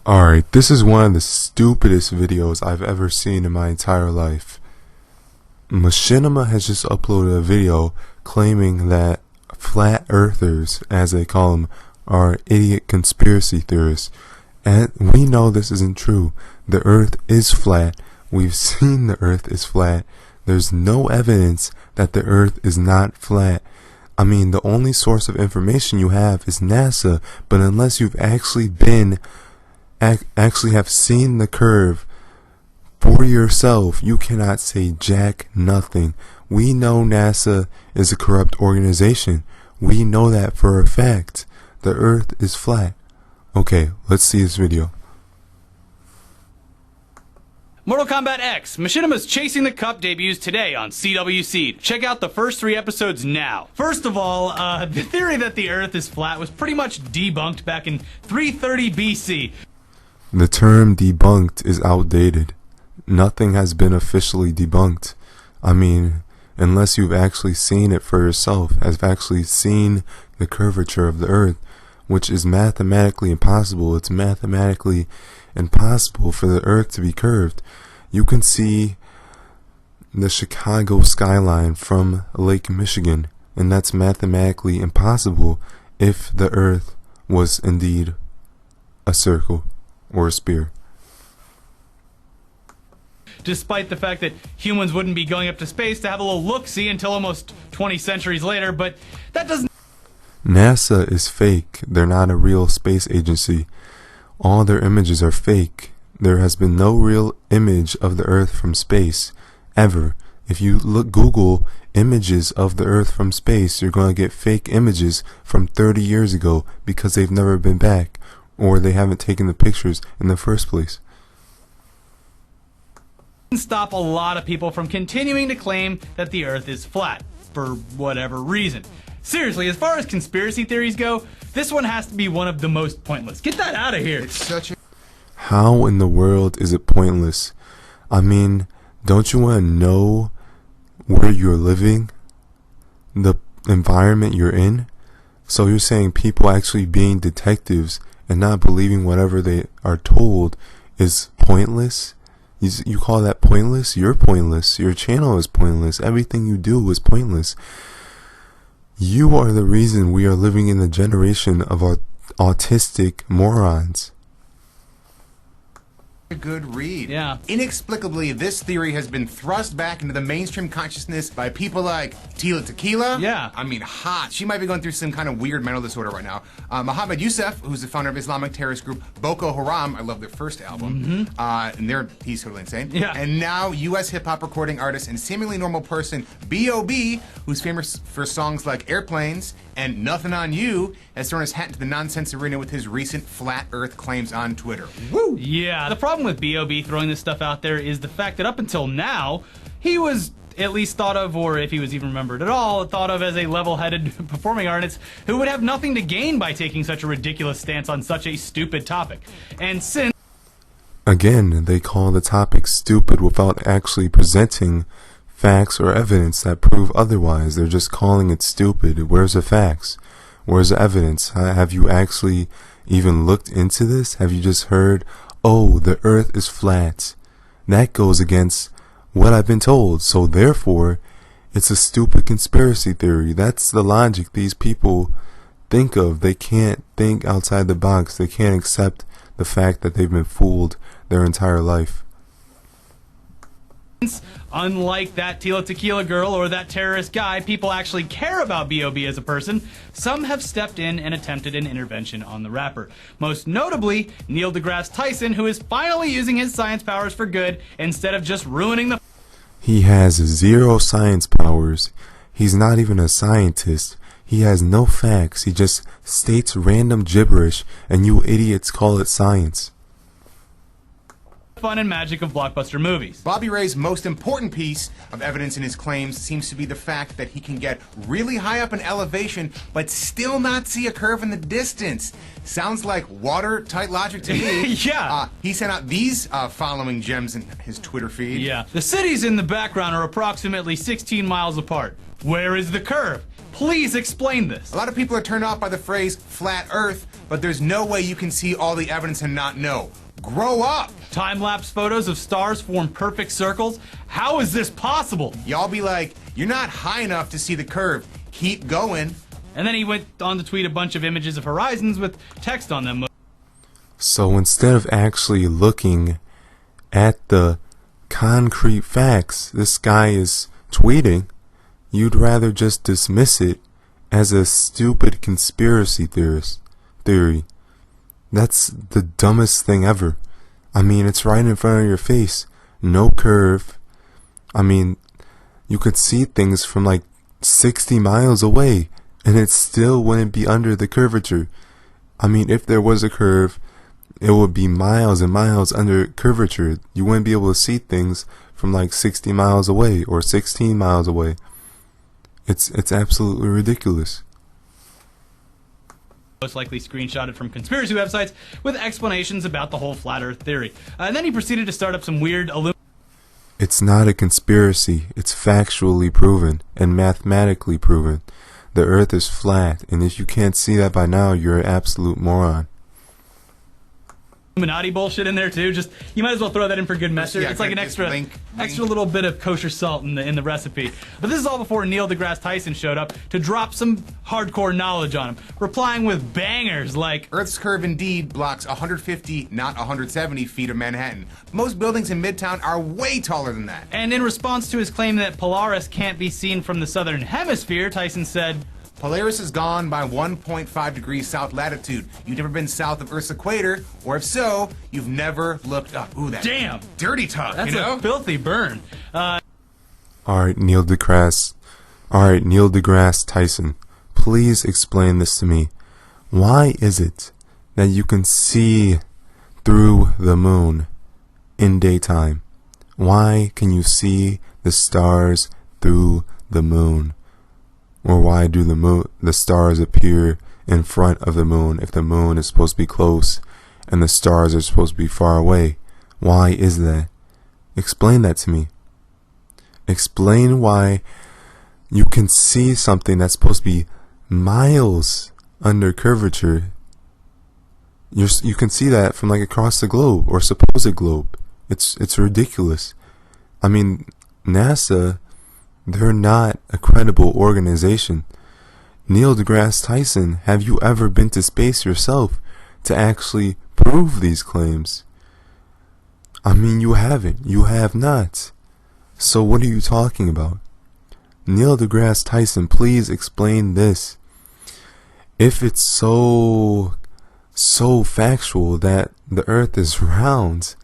Alright, this is one of the stupidest videos I've ever seen in my entire life. Machinima has just uploaded a video claiming that flat earthers, as they call them, are idiot conspiracy theorists. And we know this isn't true. The earth is flat. We've seen the earth is flat. There's no evidence that the earth is not flat. I mean, the only source of information you have is NASA, but unless you've actually have seen the curve for yourself, you cannot say jack nothing. We know NASA is a corrupt organization. We know that for a fact. The earth is flat. Okay, let's see this video. Mortal Kombat X, Machinima's Chasing the Cup debuts today on CW Seed. Check out the first 3 episodes now. First of all, the theory that the Earth is flat was pretty much debunked back in 330 BC. The term debunked is outdated. Nothing has been officially debunked. I mean, unless you've actually seen it for yourself, have actually seen the curvature of the Earth, which is mathematically impossible. It's mathematically impossible for the Earth to be curved. You can see the Chicago skyline from Lake Michigan, and that's mathematically impossible if the Earth was indeed a circle or a spear. Despite the fact that humans wouldn't be going up to space to have a little look-see until almost 20 centuries later, but that doesn't... NASA is fake. They're not a real space agency. All their images are fake. There has been no real image of the Earth from space, ever. If you Google images of the Earth from space, you're going to get fake images from 30 years ago because they've never been back, or they haven't taken the pictures in the first place. Stop a lot of people from continuing to claim that the Earth is flat, for whatever reason. Seriously, as far as conspiracy theories go, this one has to be one of the most pointless. Get that out of here. It's such a... How in the world is it pointless? I mean, don't you want to know where you're living? The environment you're in? So you're saying people actually being detectives and not believing whatever they are told is pointless? You call that pointless? You're pointless. Your channel is pointless. Everything you do is pointless. You are the reason we are living in the generation of autistic morons. A good read. Yeah. Inexplicably, this theory has been thrust back into the mainstream consciousness by people like Tila Tequila. Yeah. I mean, hot. She might be going through some kind of weird mental disorder right now. Mohammed Youssef, who's the founder of Islamic terrorist group Boko Haram. I love their first album. And he's totally insane. Yeah. And now, U.S. hip-hop recording artist and seemingly normal person B.O.B., who's famous for songs like Airplanes and Nothing on You, has thrown his hat into the nonsense arena with his recent flat Earth claims on Twitter. Woo! Yeah, the problem with B.O.B. throwing this stuff out there is the fact that up until now, he was at least thought of, or if he was even remembered at all, thought of as a level-headed performing artist who would have nothing to gain by taking such a ridiculous stance on such a stupid topic. And since... Again, they call the topic stupid without actually presenting facts or evidence that prove otherwise. They're just calling it stupid. Where's the facts? Where's the evidence? Have you actually even looked into this? Have you just heard, oh, the Earth is flat? That goes against what I've been told, so therefore it's a stupid conspiracy theory. That's the logic these people think of. They can't think outside the box. They can't accept the fact that they've been fooled their entire life. Unlike that Tila Tequila girl or that terrorist guy, people actually care about B.O.B. as a person. Some have stepped in and attempted an intervention on the rapper. Most notably, Neil deGrasse Tyson, who is finally using his science powers for good instead of just ruining the... He has 0 science powers. He's not even a scientist. He has no facts. He just states random gibberish, and you idiots call it science. Fun and magic of blockbuster movies. Bobby Ray's most important piece of evidence in his claims seems to be the fact that he can get really high up in elevation but still not see a curve in the distance. Sounds like watertight logic to me. Yeah. He sent out these following gems in his Twitter feed. Yeah. The cities in the background are approximately 16 miles apart. Where is the curve? Please explain this. A lot of people are turned off by the phrase flat earth, but there's no way you can see all the evidence and not know. Grow up! Time-lapse photos of stars form perfect circles? How is this possible? Y'all be like, you're not high enough to see the curve. Keep going. And then he went on to tweet a bunch of images of horizons with text on them. So instead of actually looking at the concrete facts this guy is tweeting, you'd rather just dismiss it as a stupid conspiracy theory. That's the dumbest thing ever. I mean, it's right in front of your face. No curve. I mean, you could see things from like 60 miles away, and it still wouldn't be under the curvature. I mean, if there was a curve, it would be miles and miles under curvature. You wouldn't be able to see things from like 60 miles away or 16 miles away. It's absolutely ridiculous. Most likely screenshotted from conspiracy websites with explanations about the whole flat earth theory. And then he proceeded to start up some weird It's not a conspiracy. It's factually proven and mathematically proven. The earth is flat, and if you can't see that by now, you're an absolute moron. Illuminati bullshit in there too. Just you might as well throw that in for good measure. Yeah, it's like an extra little bit of kosher salt in the recipe. But this is all before Neil deGrasse Tyson showed up to drop some hardcore knowledge on him, replying with bangers like Earth's curve indeed blocks 150, not 170 feet of Manhattan. Most buildings in Midtown are way taller than that. And in response to his claim that Polaris can't be seen from the southern hemisphere, Tyson said, Polaris is gone by 1.5 degrees south latitude. You've never been south of Earth's equator, or if so, you've never looked up. Ooh, that damn dirty talk, that's you know? a filthy burn. Alright, Neil deGrasse Tyson, please explain this to me. Why is it that you can see through the moon in daytime? Why can you see the stars through the moon? Or why do the stars appear in front of the moon if the moon is supposed to be close and the stars are supposed to be far away? Why is that? Explain that to me. Explain why you can see something that's supposed to be miles under curvature. You can see that from like across the globe or supposed globe. It's ridiculous. I mean, NASA, they're not a credible organization. Neil deGrasse Tyson, have you ever been to space yourself to actually prove these claims? I mean, you haven't. You have not. So what are you talking about? Neil deGrasse Tyson, please explain this. If it's so factual that the earth is round,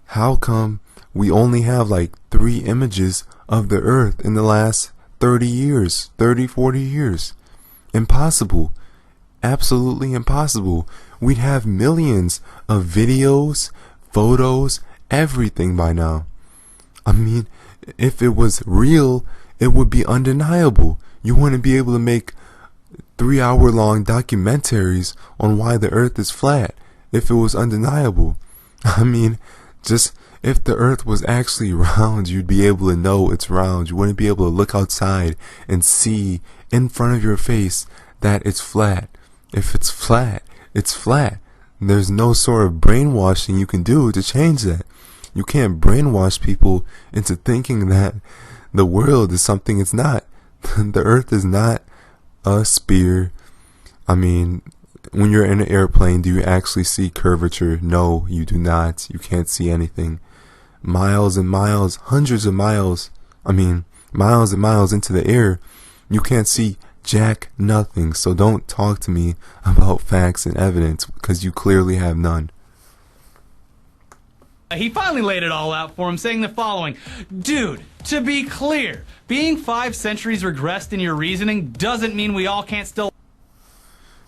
how come we only have like 3 images of the earth in the last 30 years, 40 years? Impossible. Absolutely impossible. We'd have millions of videos, photos, everything by now. I mean, if it was real, it would be undeniable. You wouldn't be able to make 3-hour-long documentaries on why the earth is flat if it was undeniable. I mean, just if the earth was actually round, you'd be able to know it's round. You wouldn't be able to look outside and see in front of your face that it's flat. If it's flat, it's flat. There's no sort of brainwashing you can do to change that. You can't brainwash people into thinking that the world is something it's not. The earth is not a sphere. I mean, when you're in an airplane, do you actually see curvature? No, you do not. You can't see anything. Miles and miles, hundreds of miles, miles and miles into the air, you can't see jack nothing. So don't talk to me about facts and evidence, because you clearly have none. He finally laid it all out for him, saying the following: dude, to be clear, being 5 centuries regressed in your reasoning doesn't mean we all can't still...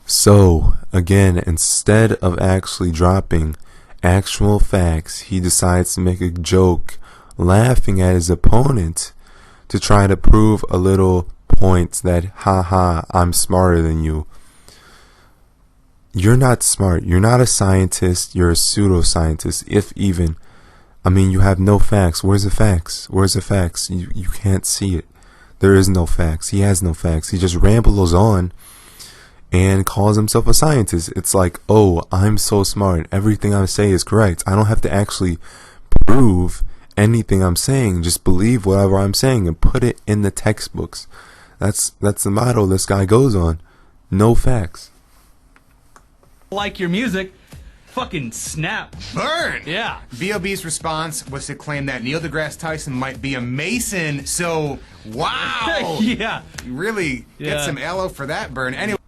So, again, instead of actually dropping actual facts, he decides to make a joke, laughing at his opponent to try to prove a little point that, haha, I'm smarter than you. You're not smart. You're not a scientist. You're a pseudoscientist, if even. I mean, you have no facts. Where's the facts? Where's the facts? You can't see it. There is no facts. He has no facts. He just rambles on and calls himself a scientist. It's like, oh, I'm so smart. Everything I say is correct. I don't have to actually prove anything I'm saying. Just believe whatever I'm saying and put it in the textbooks. That's the motto this guy goes on. No facts. Like your music, fucking snap. Burn! Yeah. B.O.B.'s response was to claim that Neil deGrasse Tyson might be a Mason, so wow! Yeah. You really get some aloe for that, Burn. Anyway.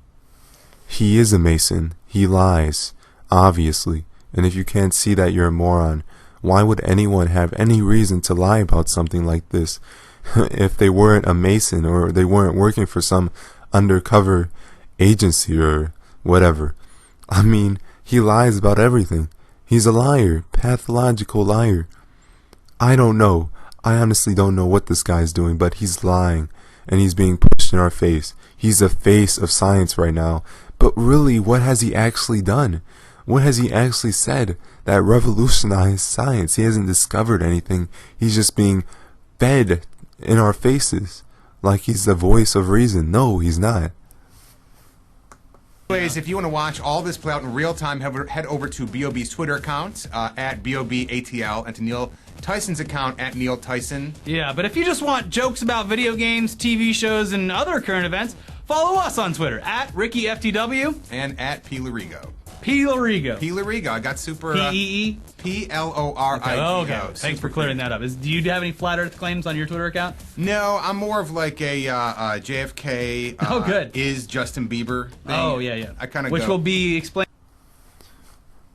He is a Mason. He lies, obviously. And if you can't see that, you're a moron. Why would anyone have any reason to lie about something like this if they weren't a Mason or they weren't working for some undercover agency or whatever? I mean, he lies about everything. He's a liar, pathological liar. I don't know. I honestly don't know what this guy's doing, but he's lying and he's being pushed in our face. He's the face of science right now. But really, what has he actually done? What has he actually said that revolutionized science? He hasn't discovered anything. He's just being fed in our faces like he's the voice of reason. No, he's not. Anyways, if you want to watch all this play out in real time, head over to B.O.B.'s Twitter account at BOBATL and to Neil Tyson's account at Neil Tyson. Yeah, but if you just want jokes about video games, TV shows, and other current events, follow us on Twitter at RickyFTW and at P. Larigo. P. Larigo. P. Larigo. I got super... P-E-E? P-L-O-R-I-G-O. Okay. Thanks for clearing that up. Do you have any flat Earth claims on your Twitter account? No, I'm more of like a JFK good. is Justin Bieber thing. Oh, yeah. I kind of Which will be explained.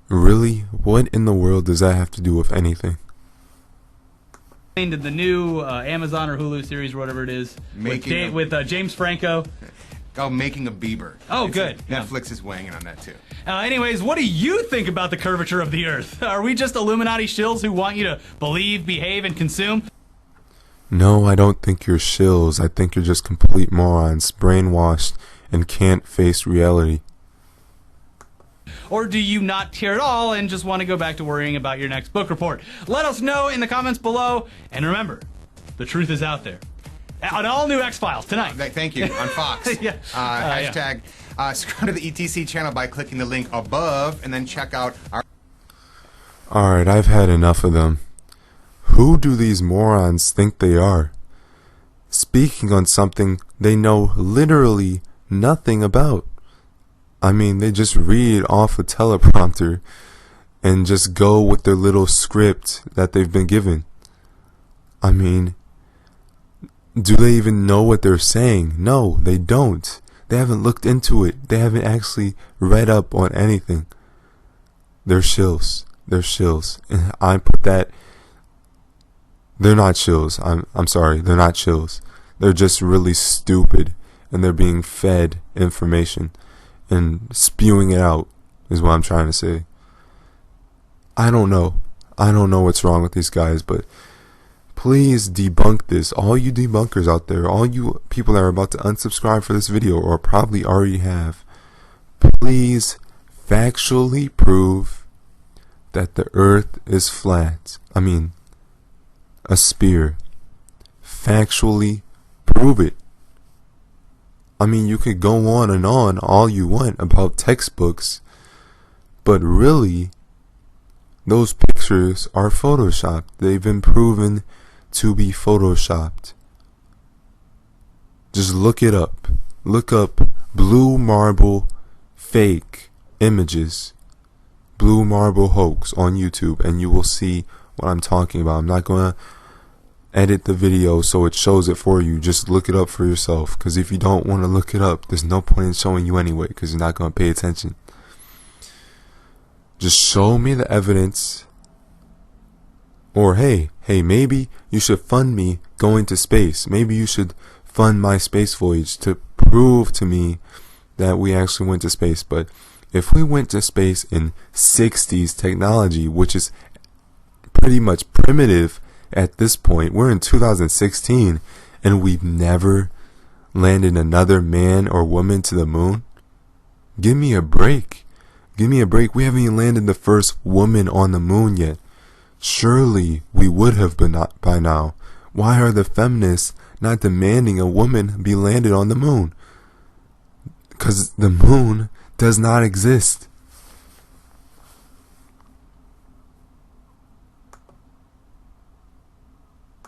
Really? What in the world does that have to do with anything? To the new Amazon or Hulu series or whatever it is with James Franco. Oh, Making a Bieber. Oh, good. Netflix is weighing in on that too. Anyways, what do you think about the curvature of the Earth? Are we just Illuminati shills who want you to believe, behave, and consume? No, I don't think you're shills. I think you're just complete morons, brainwashed, and can't face reality. Or do you not care at all and just want to go back to worrying about your next book report? Let us know in the comments below. And remember, the truth is out there. On all new X-Files tonight. Thank you. On Fox. Hashtag subscribe to the ETC channel by clicking the link above and then check out our... Alright, I've had enough of them. Who do these morons think they are? Speaking on something they know literally nothing about. I mean, they just read off a teleprompter and just go with their little script that they've been given. I mean, do they even know what they're saying? No, they don't. They haven't looked into it. They haven't actually read up on anything. They're shills. They're shills. And I put that... They're not shills. I'm sorry. They're not shills. They're just really stupid. And they're being fed information. And spewing it out is what I'm trying to say. I don't know. I don't know what's wrong with these guys, but please debunk this. All you debunkers out there, all you people that are about to unsubscribe for this video or probably already have, please factually prove that the earth is flat. I mean, a sphere. Factually prove it. I mean, you could go on and on all you want about textbooks, but really, those pictures are photoshopped. They've been proven to be photoshopped. Just look it up. Look up blue marble fake images, blue marble hoax on YouTube, and you will see what I'm talking about. I'm not going to edit the video so it shows it for you. Just look it up for yourself, because if you don't want to look it up, there's no point in showing you anyway, because you're not going to pay attention. Just show me the evidence. Or hey, maybe you should fund me going to space. Maybe you should fund my space voyage to prove to me that we actually went to space. But if we went to space in 60s technology, which is pretty much primitive at this point, we're in 2016 and we've never landed another man or woman to the moon. Give me a break. Give me a break. We haven't even landed the first woman on the moon yet. Surely we would have been by now. Why are the feminists not demanding a woman be landed on the moon. Because the moon does not exist.